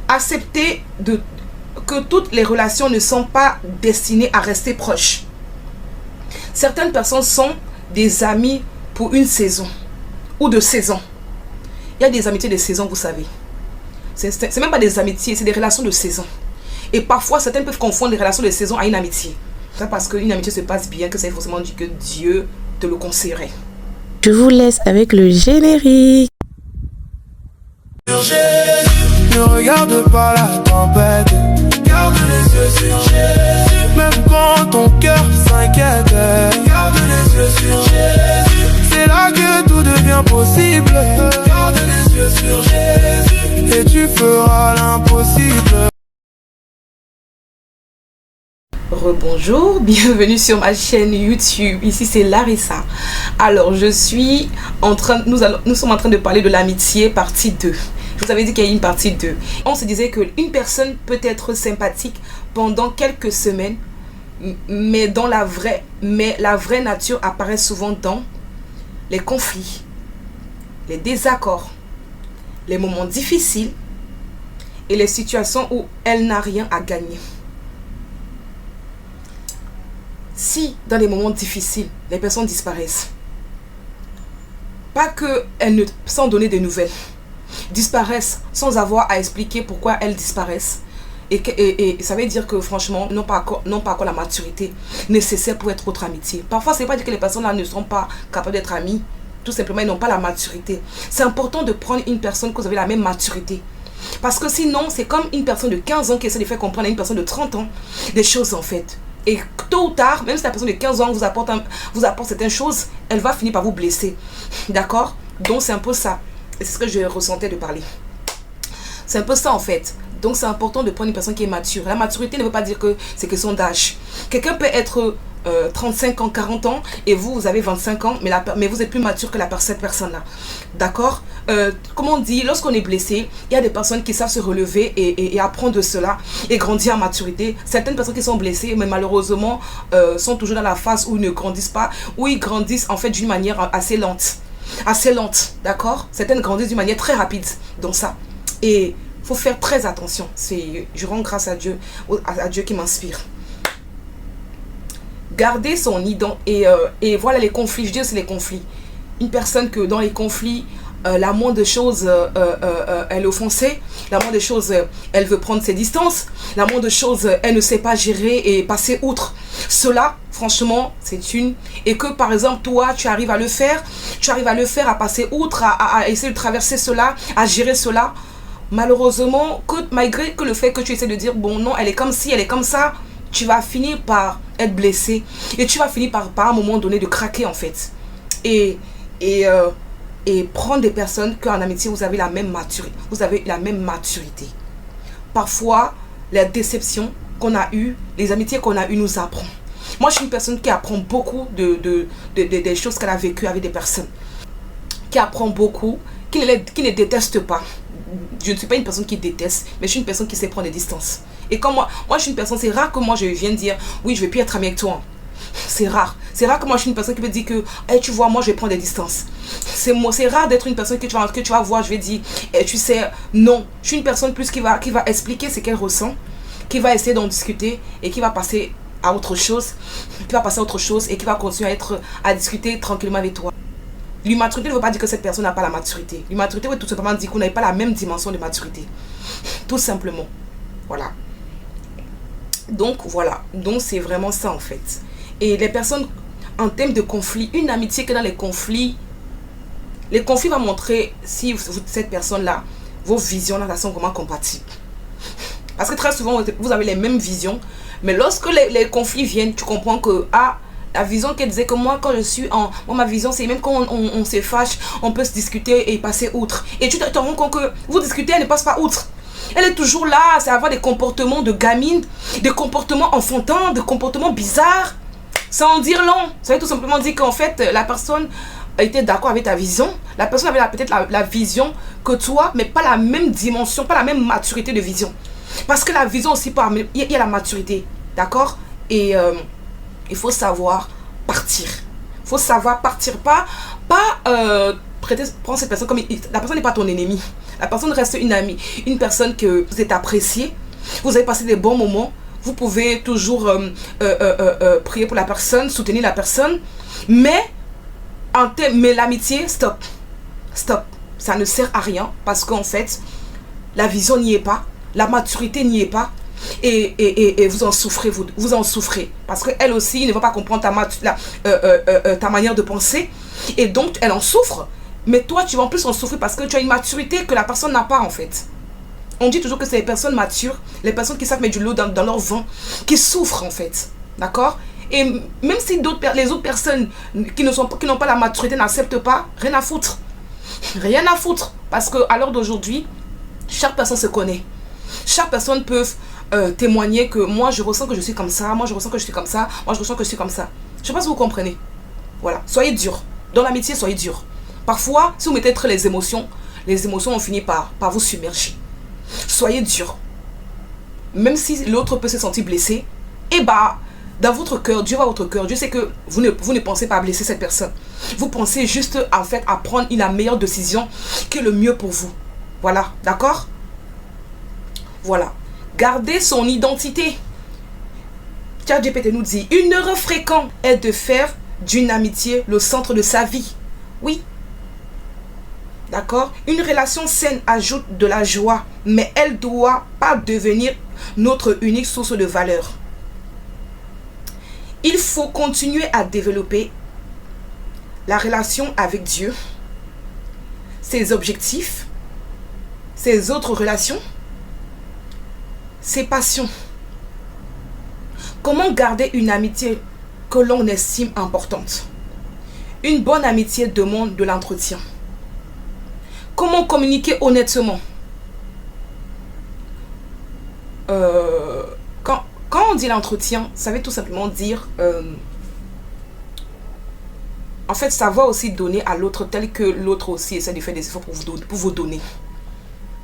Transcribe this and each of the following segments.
accepter que toutes les relations ne sont pas destinées à rester proches. Certaines personnes sont des amis pour une saison ou de saison. Il y a des amitiés de saison, vous savez. C'est même pas des amitiés, c'est des relations de saison. Et parfois, certaines peuvent confondre les relations de saison à une amitié. C'est parce qu'une amitié se passe bien que ça veut forcément dire que Dieu te le conseillerait. Je vous laisse avec le générique. Ne regarde pas la tempête, garde les yeux sur Jésus. Même quand ton cœur s'inquiète, garde les yeux sur Jésus. C'est là que tout devient possible. Garde les yeux sur Jésus et tu feras l'impossible. Rebonjour, bienvenue sur ma chaîne YouTube. Ici c'est Larissa. Alors nous sommes en train de parler de l'amitié partie 2. Je vous avais dit qu'il y a une partie 2. On se disait qu'une personne peut être sympathique pendant quelques semaines, mais la vraie nature apparaît souvent dans les conflits, les désaccords, les moments difficiles et les situations où elle n'a rien à gagner. Si dans les moments difficiles, les personnes disparaissent, pas qu'elles ne sans donner de nouvelles, disparaissent sans avoir à expliquer pourquoi elles disparaissent, et ça veut dire que franchement, n'ont pas encore la maturité nécessaire pour être votre amitié. Parfois, c'est pas dire que les personnes là ne sont pas capables d'être amies, tout simplement, ils n'ont pas la maturité. C'est important de prendre une personne que vous avez la même maturité. Parce que sinon, c'est comme une personne de 15 ans qui essaie de faire comprendre à une personne de 30 ans des choses en fait. Et tôt ou tard, même si la personne de 15 ans vous apporte certaines choses, elle va finir par vous blesser. D'accord? Donc c'est un peu ça. Et c'est ce que je ressentais de parler. C'est un peu ça en fait. Donc c'est important de prendre une personne qui est mature. La maturité ne veut pas dire que c'est question d'âge. Quelqu'un peut être 35 ans, 40 ans et vous avez 25 ans, mais vous êtes plus mature que cette personne-là. D'accord? Comme on dit, lorsqu'on est blessé, il y a des personnes qui savent se relever et apprendre de cela et grandir en maturité. Certaines personnes qui sont blessées, mais malheureusement, sont toujours dans la phase où ils ne grandissent pas, où ils grandissent en fait d'une manière assez lente. D'accord? Certaines grandissent d'une manière très rapide, donc ça. Et il faut faire très attention. Je rends grâce à Dieu qui m'inspire. Garder son identité et voilà les conflits. Je dis aussi les conflits. Une personne que dans les conflits, la moindre chose, elle est offensée. La moindre chose, elle veut prendre ses distances. La moindre chose, elle ne sait pas gérer et passer outre. Cela, franchement, c'est une... Et que par exemple, toi, tu arrives à le faire, à passer outre, à essayer de traverser cela, à gérer cela. Malheureusement, malgré que le fait que tu essaies de dire, bon non, elle est comme ci, elle est comme ça, tu vas finir par être blessé. Et tu vas finir par un moment donné de craquer en fait. Et prendre des personnes qu'en amitié, vous avez la même maturité. Parfois, la déception qu'on a eue, les amitiés qu'on a eues nous apprend. Moi, je suis une personne qui apprend beaucoup des choses qu'elle a vécues avec des personnes. Qui apprend beaucoup, qui ne déteste pas. Je ne suis pas une personne qui déteste, mais je suis une personne qui sait prendre des distances. Et comme moi je suis une personne, c'est rare que moi je vienne dire, oui, je ne vais plus être amie avec toi. C'est rare. C'est rare que moi je suis une personne qui me dit que, hey, tu vois, moi je vais prendre des distances. C'est rare d'être une personne que tu vas voir, je vais dire, hey, tu sais, non. Je suis une personne plus qui va expliquer ce qu'elle ressent, qui va essayer d'en discuter et qui va passer à autre chose, et qui va continuer à discuter tranquillement avec toi. L'immaturité ne veut pas dire que cette personne n'a pas la maturité. L'immaturité veut tout simplement dire qu'on n'a pas la même dimension de maturité. Tout simplement. Voilà. Donc voilà. Donc c'est vraiment ça en fait. Et les personnes en termes de conflit, une amitié que dans les conflits vont montrer si cette personne-là, vos visions là sont vraiment compatibles. Parce que très souvent vous avez les mêmes visions, mais lorsque les conflits viennent, tu comprends que la vision qu'elle disait que moi quand je suis ma vision c'est même quand on se fâche, on peut se discuter et passer outre. Et tu te rends compte que vous discutez, elle ne passe pas outre. Elle est toujours là, c'est avoir des comportements de gamine, des comportements enfantins, des comportements bizarres, sans dire long. Ça veut tout simplement dire qu'en fait, la personne était d'accord avec ta vision. La personne avait peut-être la vision que toi, mais pas la même dimension, pas la même maturité de vision. Parce que la vision aussi, il y a la maturité, d'accord? Et il faut savoir partir. Il faut savoir partir, pas prendre cette personne comme... La personne n'est pas ton ennemi. La personne reste une amie, une personne que vous êtes appréciée, vous avez passé des bons moments, vous pouvez toujours prier pour la personne, soutenir la personne, mais l'amitié, stop, ça ne sert à rien parce qu'en fait, la vision n'y est pas, la maturité n'y est pas. Et vous en souffrez, vous en souffrez. Parce qu'elle aussi ne va pas comprendre ta manière de penser. Et donc, elle en souffre. Mais toi, tu vas en plus en souffrir parce que tu as une maturité que la personne n'a pas en fait. On dit toujours que c'est les personnes matures, les personnes qui savent mettre du lot dans leur vin, qui souffrent en fait. D'accord? Et même si les autres personnes qui n'ont pas la maturité n'acceptent pas, rien à foutre. Rien à foutre. Parce qu'à l'heure d'aujourd'hui, chaque personne se connaît. Chaque personne peut témoigner que moi je ressens que je suis comme ça, moi je ressens que je suis comme ça, moi je ressens que je suis comme ça. Je ne sais pas si vous comprenez. Voilà, soyez dur. Dans l'amitié, soyez dur. Parfois, si vous mettez trop les émotions ont fini par vous submerger. Soyez dur. Même si l'autre peut se sentir blessé, et dans votre cœur, Dieu va à votre cœur. Dieu sait que vous ne pensez pas à blesser cette personne. Vous pensez juste en fait à prendre la meilleure décision qui est le mieux pour vous. Voilà, d'accord? Voilà. Garder son identité. ChatGPT nous dit, une erreur fréquente est de faire d'une amitié le centre de sa vie. Oui. D'accord? Une relation saine ajoute de la joie, mais elle ne doit pas devenir notre unique source de valeur. Il faut continuer à développer la relation avec Dieu, ses objectifs, ses autres relations, ses passions. Comment garder une amitié que l'on estime importante? Une bonne amitié demande de l'entretien. Comment communiquer honnêtement? Quand on dit l'entretien, ça veut tout simplement dire en fait, savoir aussi donner à l'autre tel que l'autre aussi essaie de faire des efforts pour vous donner.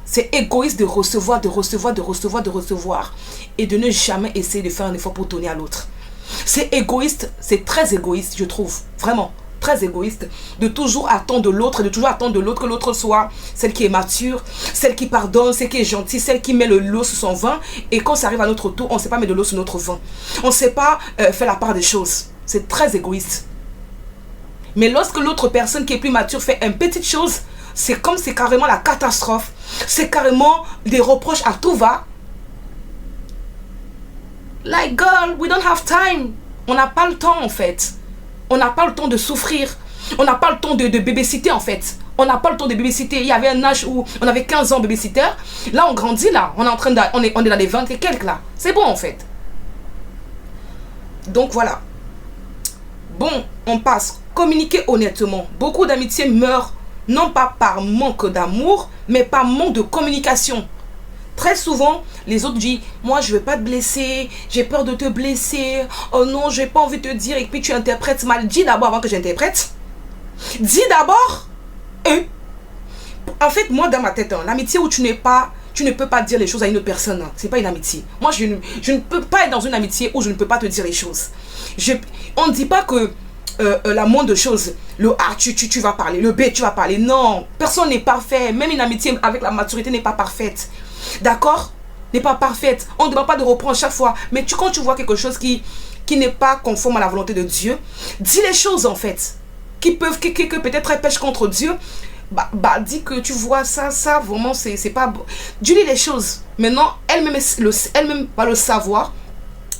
C'est égoïste de recevoir et de ne jamais essayer de faire un effort pour donner à l'autre. C'est égoïste, c'est très égoïste, je trouve, vraiment très égoïste, de toujours attendre de l'autre, que l'autre soit celle qui est mature, celle qui pardonne, celle qui est gentille, celle qui met le lot sur son vin, et quand ça arrive à notre tour, on ne sait pas mettre de l'eau sur notre vin. On ne sait pas faire la part des choses. C'est très égoïste. Mais lorsque l'autre personne qui est plus mature fait une petite chose, c'est carrément la catastrophe. C'est carrément des reproches à tout va. Like girl, we don't have time. On n'a pas le temps en fait. On n'a pas le temps de souffrir. On n'a pas le temps de babysitter en fait. On n'a pas le temps de babysitter. Il y avait un âge où on avait 15 ans babysitter. Là on grandit là. On est dans les 20 et quelques là. C'est bon en fait. Donc voilà. Bon, on passe. Communiquer honnêtement. Beaucoup d'amitiés meurent non pas par manque d'amour, mais par manque de communication. Très souvent, les autres disent, moi je ne veux pas te blesser, j'ai peur de te blesser, oh non, je n'ai pas envie de te dire, et puis tu interprètes mal. Dis d'abord avant que j'interprète. Dis d'abord. En fait, moi dans ma tête, l'amitié où tu ne peux pas dire les choses à une autre personne, c'est pas une amitié. Moi, je ne peux pas être dans une amitié où je ne peux pas te dire les choses. On ne dit pas que la moindre chose, le A, tu vas parler, le B, tu vas parler. Non, personne n'est parfait. Même une amitié avec la maturité n'est pas parfaite. D'accord? N'est pas parfaite. On ne demande pas de reprendre chaque fois. Mais quand tu vois quelque chose qui n'est pas conforme à la volonté de Dieu, dis les choses en fait. Que peut-être pêchent contre Dieu. Dis que tu vois ça, vraiment, c'est pas bon. Dis-lui les choses. Maintenant, elle-même va le savoir.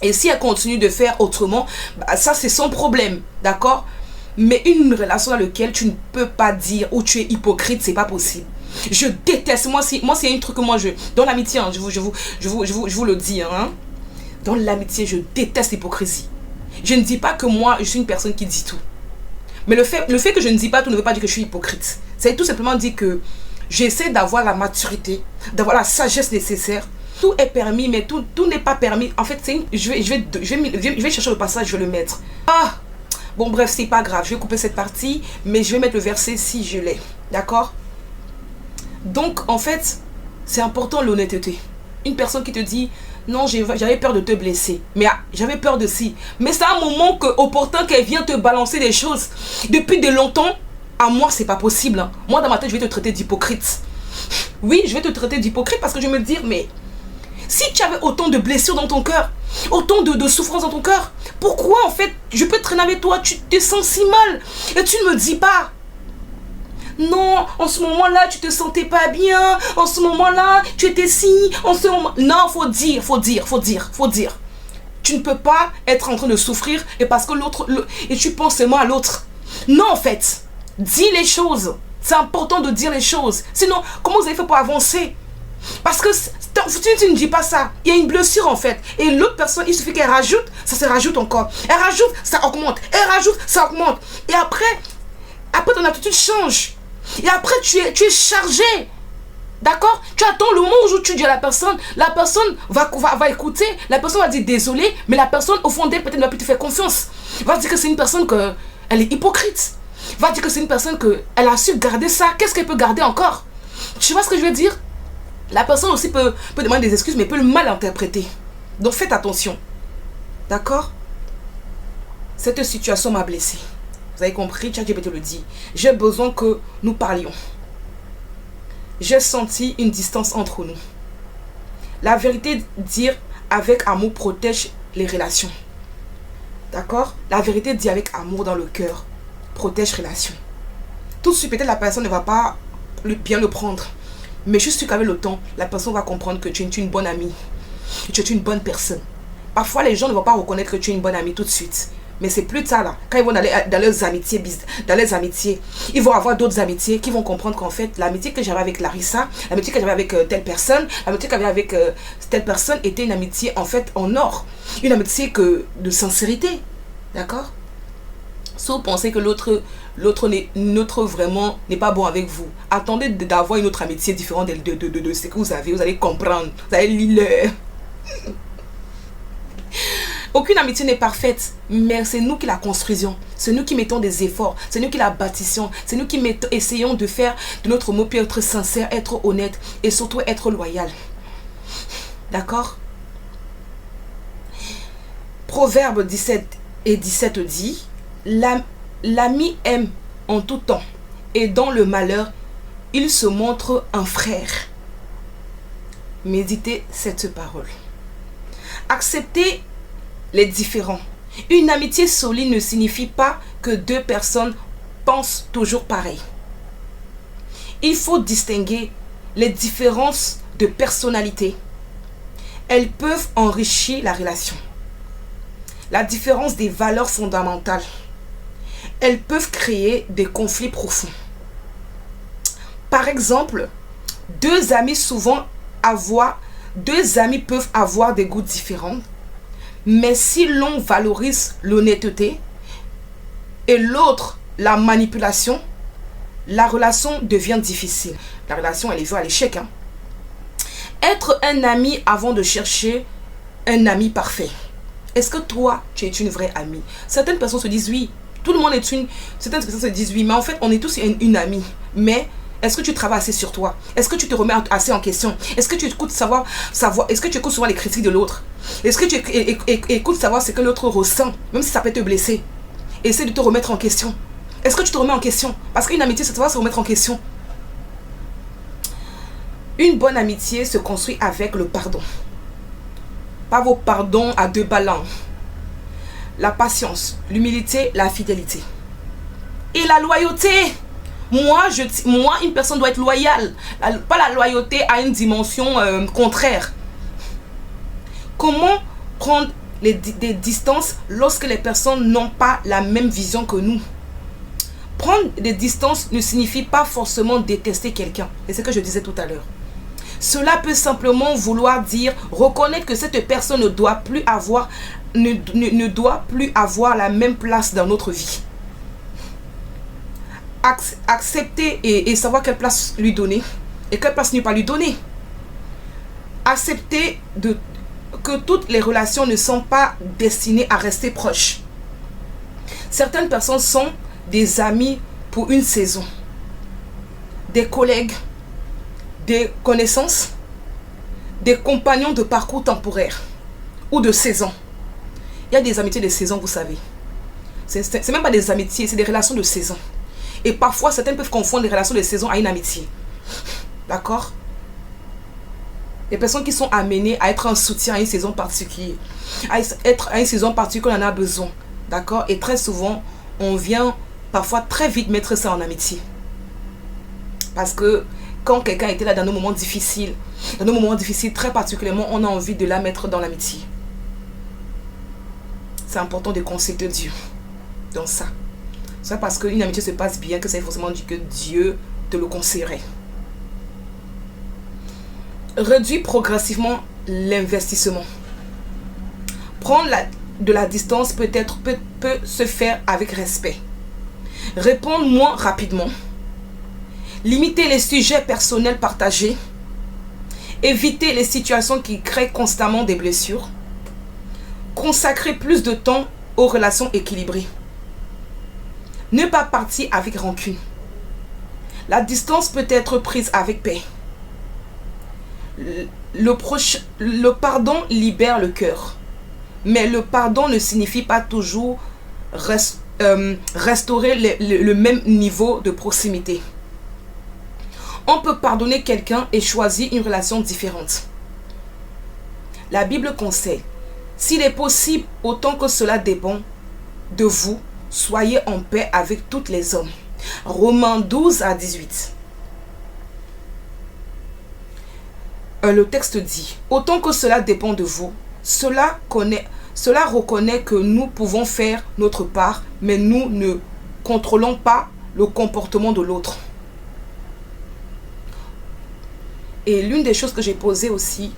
Et si elle continue de faire autrement, ça c'est son problème, d'accord? Mais une relation dans laquelle tu ne peux pas dire ou tu es hypocrite, c'est pas possible. Je déteste, moi c'est un truc que moi dans l'amitié, je vous le dis, dans l'amitié, je déteste l'hypocrisie. Je ne dis pas que moi je suis une personne qui dit tout. Mais le fait que je ne dis pas tout ne veut pas dire que je suis hypocrite. C'est tout simplement dire que j'essaie d'avoir la maturité, d'avoir la sagesse nécessaire. Tout est permis, mais tout n'est pas permis. En fait, je vais chercher le passage, je vais le mettre. Bon, bref, c'est pas grave. Je vais couper cette partie, mais je vais mettre le verset si je l'ai. D'accord? Donc, en fait, c'est important l'honnêteté. Une personne qui te dit, non, j'avais peur de te blesser. Mais j'avais peur de si. Mais c'est un moment opportun qu'elle vient te balancer des choses. Depuis de longtemps, à moi, c'est pas possible. Moi, dans ma tête, je vais te traiter d'hypocrite. Oui, je vais te traiter d'hypocrite parce que je vais me dire, mais si tu avais autant de blessures dans ton cœur, autant de souffrances dans ton cœur, pourquoi en fait je peux traîner avec toi, tu te sens si mal et tu ne me dis pas? Non, en ce moment-là, tu te sentais pas bien, en ce moment-là, tu étais si, en ce moment... Non, faut dire. Tu ne peux pas être en train de souffrir et parce que et tu penses seulement à l'autre. Non, en fait, dis les choses. C'est important de dire les choses. Sinon, comment vous avez fait pour avancer? Parce que si tu ne dis pas ça, il y a une blessure en fait. Et l'autre personne, il suffit qu'elle rajoute, ça se rajoute encore. Elle rajoute, ça augmente. Elle rajoute, ça augmente. Et après ton attitude change. Et après, tu es chargé. D'accord? Tu attends le moment où tu dis à la personne va écouter, la personne va dire désolé, mais la personne au fond d'elle peut-être ne va plus te faire confiance. Va dire que c'est une personne elle est hypocrite. Va dire que c'est une personne elle a su garder ça. Qu'est-ce qu'elle peut garder encore? Tu vois ce que je veux dire? La personne aussi peut demander des excuses, mais peut le mal interpréter. Donc faites attention. D'accord? Cette situation m'a blessé. Vous avez compris? ChatGPT le dit. J'ai besoin que nous parlions. J'ai senti une distance entre nous. La vérité, dire avec amour protège les relations. D'accord? La vérité, dit avec amour dans le cœur protège les relations. Tout de suite, peut-être la personne ne va pas bien le prendre. Mais juste qu'avec le temps, la personne va comprendre que tu es une bonne amie. Que tu es une bonne personne. Parfois, les gens ne vont pas reconnaître que tu es une bonne amie tout de suite. Mais c'est plus tard, là, quand ils vont aller dans leurs amitiés, ils vont avoir d'autres amitiés qui vont comprendre qu'en fait, l'amitié que j'avais avec Larissa, l'amitié que j'avais avec telle personne, l'amitié que j'avais avec telle personne était une amitié en fait en or. Une amitié de sincérité. D'accord? Si vous pensez que l'autre vraiment n'est pas bon avec vous, attendez d'avoir une autre amitié différente de ce que vous avez. Vous allez comprendre. Vous allez lire. Aucune amitié n'est parfaite, mais c'est nous qui la construisons. C'est nous qui mettons des efforts. C'est nous qui la bâtissons. C'est nous qui essayons de faire de notre mot puis être sincère, être honnête et surtout être loyal. D'accord? Proverbe 17 et 17 dit: l'ami aime en tout temps et dans le malheur, il se montre un frère. Méditez cette parole. Acceptez les différents. Une amitié solide ne signifie pas que deux personnes pensent toujours pareil. Il faut distinguer les différences de personnalité. Elles peuvent enrichir la relation. La différence des valeurs fondamentales. Elles peuvent créer des conflits profonds. Par exemple, deux amis peuvent avoir des goûts différents. Mais si l'un valorise l'honnêteté et l'autre la manipulation, la relation devient difficile. La relation, elle est vouée à l'échec. Être un ami avant de chercher un ami parfait. Est-ce que toi, tu es une vraie amie? Certaines personnes se disent oui. Tout le monde est une... Certaines personnes se disent oui. Mais en fait, on est tous une amie. Mais... est-ce que tu travailles assez sur toi? Est-ce que tu te remets assez en question? Est-ce que tu écoutes est-ce que tu écoutes souvent les critiques de l'autre? Est-ce que tu écoutes savoir ce que l'autre ressent, même si ça peut te blesser? Essaie de te remettre en question. Est-ce que tu te remets en question? Parce qu'une amitié, c'est savoir se remettre en question. Une bonne amitié se construit avec le pardon. Pas vos pardons à deux ballons. La patience, l'humilité, la fidélité. Et la loyauté. Moi, une personne doit être loyale. Pas la loyauté à une dimension contraire. Comment prendre des distances lorsque les personnes n'ont pas la même vision que nous? Prendre des distances ne signifie pas forcément détester quelqu'un. C'est ce que je disais tout à l'heure. Cela peut simplement vouloir dire reconnaître que cette personne ne doit plus avoir la même place dans notre vie. Accepter et savoir quelle place lui donner et quelle place ne pas lui donner. Accepter que toutes les relations ne sont pas destinées à rester proches. Certaines personnes sont des amis pour une saison, des collègues, des connaissances, des compagnons de parcours temporaire ou de saison. Il y a des amitiés de saison, vous savez. C'est même pas des amitiés, c'est des relations de saison. Et parfois, certains peuvent confondre les relations de saison à une amitié. D'accord? Les personnes qui sont amenées à être un soutien à une saison particulière. À être à une saison particulière, on en a besoin. D'accord? Et très souvent, on vient parfois très vite mettre ça en amitié. Parce que quand quelqu'un était là dans nos moments difficiles, très particulièrement, on a envie de la mettre dans l'amitié. C'est important de consulter Dieu dans ça. C'est parce qu'une amitié se passe bien que c'est forcément dit que Dieu te le conseillerait. Réduis progressivement l'investissement. Prendre de la distance peut se faire avec respect. Répondre moins rapidement. Limiter les sujets personnels partagés. Éviter les situations qui créent constamment des blessures. Consacrer plus de temps aux relations équilibrées. Ne pas partir avec rancune. La distance peut être prise avec paix. Le pardon libère le cœur. Mais le pardon ne signifie pas toujours restaurer le même niveau de proximité. On peut pardonner quelqu'un et choisir une relation différente. La Bible conseille, s'il est possible, autant que cela dépend de vous, soyez en paix avec tous les hommes. Romains 12 à 18. Le texte dit, autant que cela dépend de vous, cela reconnaît que nous pouvons faire notre part, mais nous ne contrôlons pas le comportement de l'autre. Et l'une des choses que j'ai posées aussi,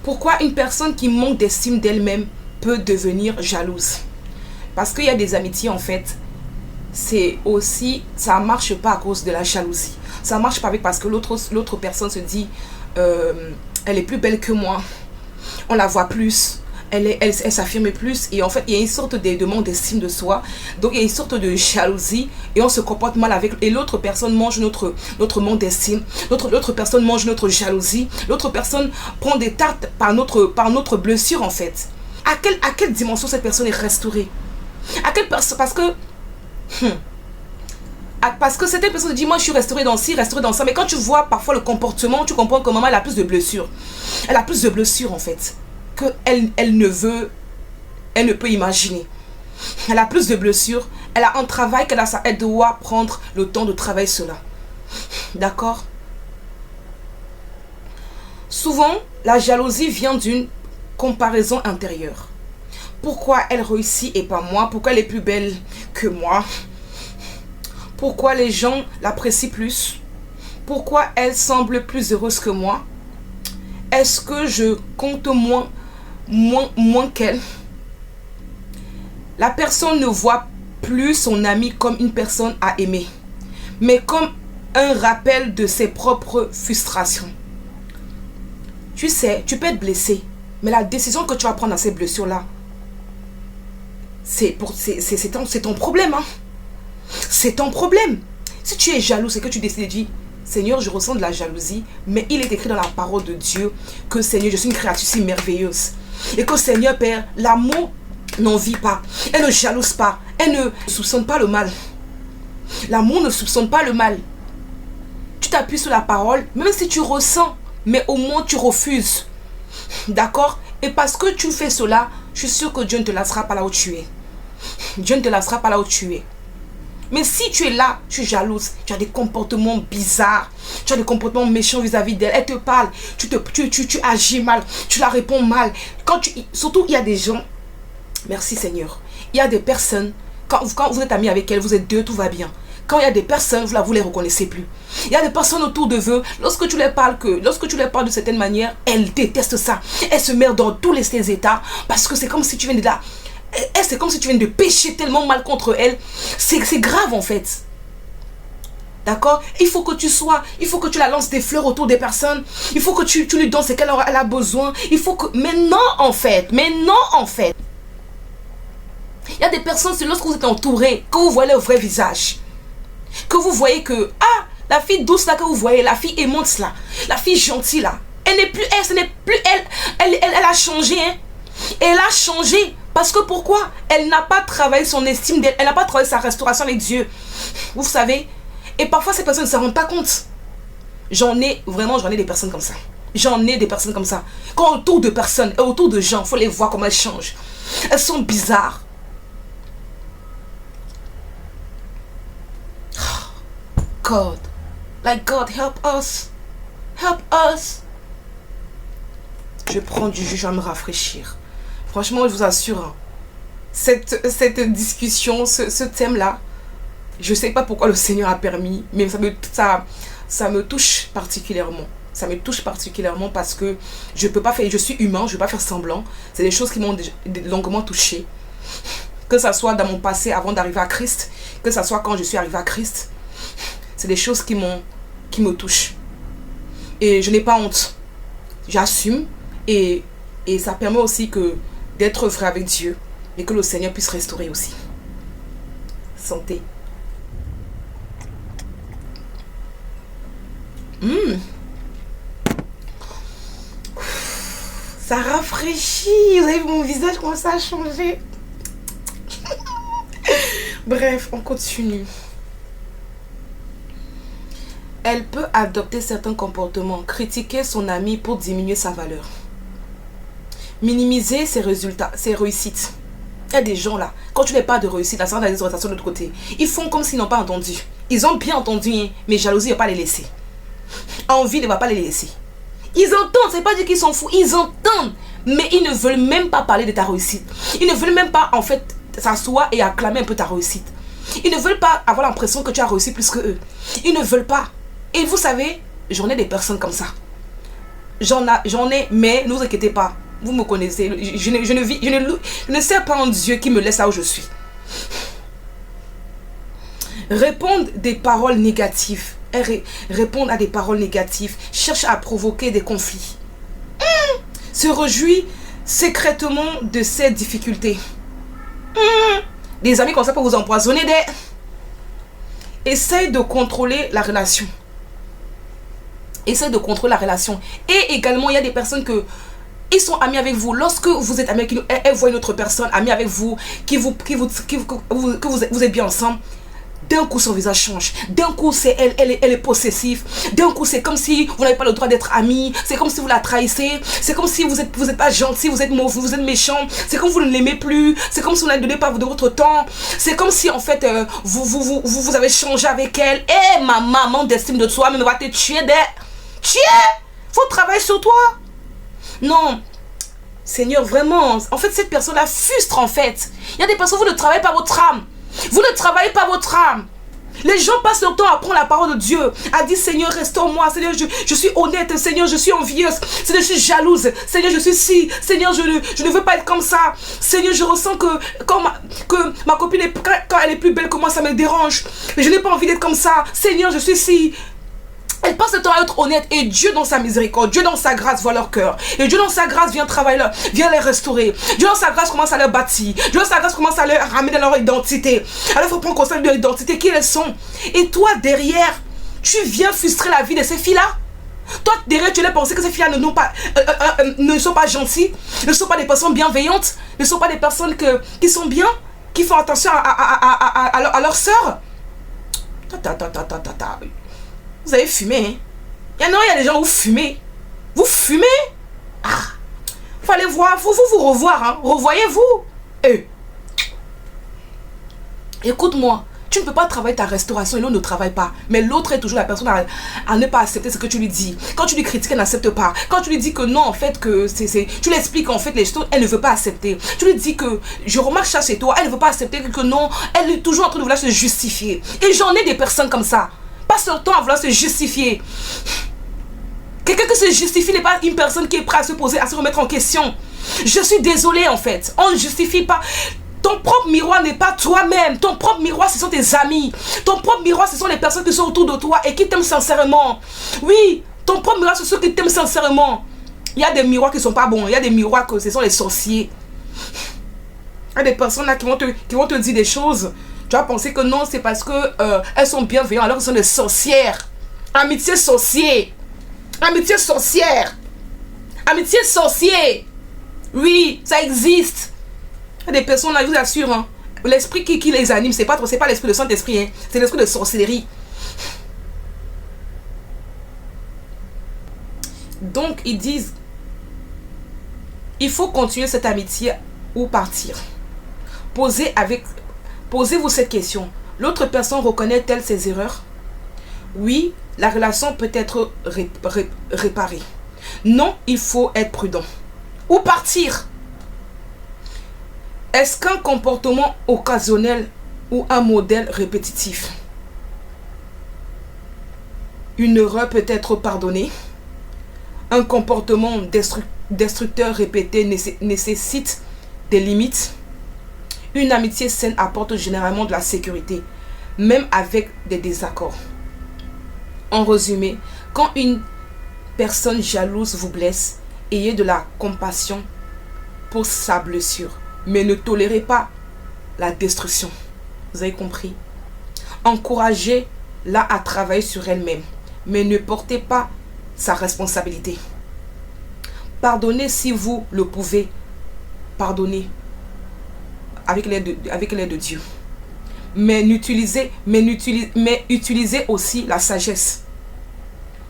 pourquoi une personne qui manque d'estime d'elle-même peut devenir jalouse? Parce qu'il y a des amitiés en fait, c'est aussi, ça ne marche pas à cause de la jalousie. Ça ne marche pas parce que l'autre personne se dit, elle est plus belle que moi, on la voit plus, elle s'affirme plus. Et en fait, il y a une sorte de manque d'estime de soi. Donc, il y a une sorte de jalousie et on se comporte mal avec. Et l'autre personne mange notre manque d'estime. L'autre personne mange notre jalousie. L'autre personne prend des tartes par notre blessure en fait. À quelle dimension cette personne est restaurée? À quelle personne? Parce que cette personne dit, moi je suis restaurée dans ci, restaurée dans ça. Mais quand tu vois parfois le comportement, tu comprends que maman elle a plus de blessures. Elle a plus de blessures en fait. Elle ne peut imaginer. Elle a plus de blessures. Elle a un travail elle doit prendre le temps de travailler cela. D'accord? Souvent, la jalousie vient d'une comparaison intérieure. Pourquoi elle réussit et pas moi? Pourquoi elle est plus belle que moi? Pourquoi les gens l'apprécient plus? Pourquoi elle semble plus heureuse que moi? Est-ce que je compte moins qu'elle? La personne ne voit plus son ami comme une personne à aimer, mais comme un rappel de ses propres frustrations. Tu sais, tu peux être blessé, mais la décision que tu vas prendre dans ces blessures-là, c'est ton problème. Hein? C'est ton problème. Si tu es jaloux, c'est que tu décides de dire, Seigneur, je ressens de la jalousie, mais il est écrit dans la parole de Dieu que Seigneur, je suis une créature si merveilleuse. Et que Seigneur, Père, l'amour n'en vit pas. Elle ne jalouse pas. Elle ne soupçonne pas le mal. L'amour ne soupçonne pas le mal. Tu t'appuies sur la parole, même si tu ressens, mais au moins tu refuses. D'accord? Et parce que tu fais cela, je suis sûre que Dieu ne te laissera pas là où tu es. Dieu ne te laissera pas là où tu es. Mais si tu es là, tu es jalouse, tu as des comportements bizarres, tu as des comportements méchants vis-à-vis d'elle, elle te parle, tu agis mal, tu la réponds mal. Surtout, il y a des gens, merci Seigneur, il y a des personnes, quand vous êtes amis avec elles, vous êtes deux, tout va bien. Quand il y a des personnes, vous les reconnaissez plus. Il y a des personnes autour de vous, lorsque tu leur parles de certaine manière, elles détestent ça. Elles se mettent dans tous les états, parce que c'est comme si tu viens de là. C'est comme si tu viens de pécher tellement mal contre elle. C'est grave en fait. D'accord? Il faut que tu la lances des fleurs autour des personnes. Il faut que tu lui donnes ce qu'elle a besoin. Mais non en fait. Il y a des personnes, c'est lorsque vous êtes entouré, que vous voyez le vrai visage. Que vous voyez que, la fille douce là que vous voyez, la fille aimante là, la fille gentille là, elle n'est plus elle, ce n'est plus elle. Elle a changé, hein. Elle a changé. Parce que pourquoi? Elle n'a pas travaillé son estime d'elle. Elle n'a pas travaillé sa restauration avec Dieu. Vous savez? Et parfois, ces personnes ne se rendent pas compte. J'en ai des personnes comme ça. J'en ai des personnes comme ça. Quand autour de personnes, autour de gens, il faut les voir comment elles changent. Elles sont bizarres. God. Like God, help us. Help us. Je prends du jus, je vais me rafraîchir. Franchement, je vous assure, hein, cette discussion, ce thème-là, je ne sais pas pourquoi le Seigneur a permis, mais ça me touche particulièrement. Ça me touche particulièrement parce que je peux pas faire, je suis humain, je ne vais pas faire semblant. C'est des choses qui m'ont longuement touché. Que ce soit dans mon passé avant d'arriver à Christ, que ce soit quand je suis arrivée à Christ. C'est des choses qui me touchent. Et je n'ai pas honte. J'assume. Et ça permet aussi d'être vrai avec Dieu. Et que le Seigneur puisse restaurer aussi. Santé. Ça rafraîchit. Vous avez vu mon visage commence à changer. Bref, on continue. Elle peut adopter certains comportements, critiquer son ami pour diminuer sa valeur, minimiser ses résultats, ses réussites. Il y a des gens là, quand tu n'as pas de réussite, la séance de l'autre côté, ils font comme s'ils n'ont pas entendu. Ils ont bien entendu, hein, mais jalousie ne va pas les laisser. Envie ne va pas les laisser. Ils entendent, c'est pas dire qu'ils sont fous, ils entendent, mais ils ne veulent même pas parler de ta réussite. Ils ne veulent même pas en fait s'asseoir et acclamer un peu ta réussite. Ils ne veulent pas avoir l'impression que tu as réussi plus que eux. Ils ne veulent pas. Et vous savez, j'en ai des personnes comme ça. J'en ai, mais ne vous inquiétez pas. Vous me connaissez. Je ne sers pas en Dieu qui me laisse là où je suis. Répondre des paroles négatives. Répondre à des paroles négatives. Cherche à provoquer des conflits. Se réjouit secrètement de ces difficultés. Des amis comme ça pour vous empoisonner Essaye de contrôler la relation. Essaye de contrôler la relation. Et également, il y a des personnes ils sont amis avec vous. Lorsque vous êtes amis avec nous, elles voient une autre personne amie avec vous, que vous êtes bien ensemble. D'un coup, son visage change. D'un coup, elle est possessive. D'un coup, c'est comme si vous n'avez pas le droit d'être amis. C'est comme si vous la trahissez. C'est comme si vous êtes pas gentil, vous êtes mauvais, vous êtes méchant. C'est comme si vous ne l'aimez plus. C'est comme si vous n'avez donné pas de votre temps. C'est comme si, en fait, vous avez changé avec elle. Eh, ma maman d'estime de toi, mais va te tuer faut travailler sur toi. Non. Seigneur, vraiment. En fait, cette personne-là frustre, en fait. Il y a des personnes, vous ne travaillez pas votre âme. Vous ne travaillez pas votre âme. Les gens passent leur temps à prendre la parole de Dieu, à dire Seigneur restaure-moi, Seigneur je suis honnête, Seigneur je suis envieuse, Seigneur je suis jalouse, Seigneur je suis si, Seigneur je ne veux pas être comme ça, Seigneur je ressens que ma copine quand elle est plus belle que moi ça me dérange, mais je n'ai pas envie d'être comme ça, Seigneur je suis si. Elle passe le temps à être honnête et Dieu dans sa miséricorde, Dieu dans sa grâce voit leur cœur. Et Dieu dans sa grâce vient travailler vient les restaurer. Dieu dans sa grâce commence à leur bâtir. Dieu dans sa grâce commence à leur ramener leur identité. Alors il faut prendre conscience de leur identité, qui elles sont. Et toi derrière, tu viens frustrer la vie de ces filles-là. Toi derrière, tu as pensé que ces filles-là ne sont pas gentilles, ne sont pas des personnes bienveillantes, ne sont pas des personnes qui sont bien, qui font attention à leur sœur. Vous avez fumé, hein? Il y a des gens où vous fumez. Vous fumez? Ah! Fallait voir, vous revoir, hein? Revoyez-vous. Écoute-moi, tu ne peux pas travailler ta restauration et l'autre ne travaille pas. Mais l'autre est toujours la personne à ne pas accepter ce que tu lui dis. Quand tu lui critiques, elle n'accepte pas. Quand tu lui dis que non, en fait, tu lui expliques en fait les choses, elle ne veut pas accepter. Tu lui dis que je remarque ça chez toi, elle ne veut pas accepter, que non, elle est toujours en train de vouloir se justifier. Et j'en ai des personnes comme ça. Passe leur temps à vouloir se justifier. Quelqu'un qui se justifie n'est pas une personne qui est prête à se poser, à se remettre en question. Je suis désolée en fait. On ne justifie pas. Ton propre miroir n'est pas toi-même. Ton propre miroir, ce sont tes amis. Ton propre miroir, ce sont les personnes qui sont autour de toi et qui t'aiment sincèrement. Oui, ton propre miroir, ce sont ceux qui t'aiment sincèrement. Il y a des miroirs qui ne sont pas bons. Il y a des miroirs que ce sont les sorciers. Il y a des personnes là qui vont te dire des choses. Tu vas penser que non, c'est parce que elles sont bienveillantes alors qu'elles sont des sorcières. Amitié sorcier. Amitié sorcière. Amitié sorcier. Oui, ça existe. Il y a des personnes là, je vous assure, hein, l'esprit qui les anime, c'est pas l'esprit de Saint-Esprit, hein, c'est l'esprit de sorcellerie. Donc, ils disent, il faut continuer cette amitié ou partir. Posez-vous cette question. L'autre personne reconnaît-elle ses erreurs? Oui, la relation peut être réparée. Non, il faut être prudent. Ou partir. Est-ce qu'un comportement occasionnel ou un modèle répétitif? Une erreur peut être pardonnée. Un comportement destructeur répété nécessite des limites. Une amitié saine apporte généralement de la sécurité, même avec des désaccords. En résumé, quand une personne jalouse vous blesse, ayez de la compassion pour sa blessure, mais ne tolérez pas la destruction. Vous avez compris? Encouragez-la à travailler sur elle-même, mais ne portez pas sa responsabilité. Pardonnez si vous le pouvez. Pardonnez avec l'aide de Dieu. Mais utilisez aussi la sagesse.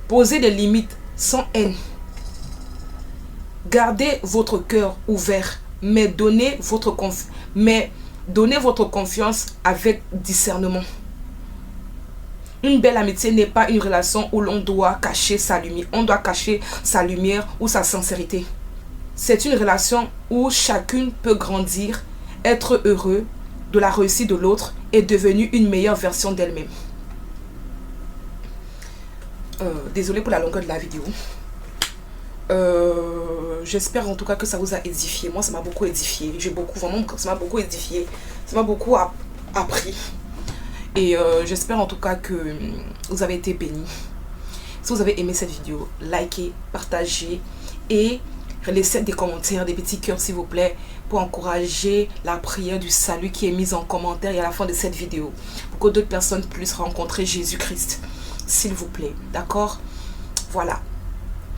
Posez des limites sans haine. Gardez votre cœur ouvert, mais donnez votre confiance avec discernement. Une belle amitié n'est pas une relation où l'on doit cacher sa lumière. On doit cacher sa lumière ou sa sincérité. C'est une relation où chacune peut grandir, être heureux de la réussite de l'autre et devenir une meilleure version d'elle-même. Désolée pour la longueur de la vidéo. J'espère en tout cas que ça vous a édifié. Moi, ça m'a beaucoup édifié. Ça m'a beaucoup édifié. Ça m'a beaucoup appris. Et j'espère en tout cas que vous avez été bénis. Si vous avez aimé cette vidéo, likez, partagez et laissez des commentaires, des petits cœurs s'il vous plaît, pour encourager la prière du salut qui est mise en commentaire et à la fin de cette vidéo, pour que d'autres personnes puissent rencontrer Jésus-Christ, s'il vous plaît. D'accord? Voilà.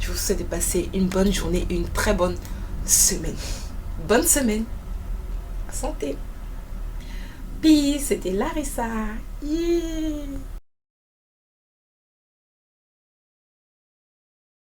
Je vous souhaite de passer une bonne journée et une très bonne semaine. Bonne semaine. Santé. Peace, c'était Larissa. Yeah.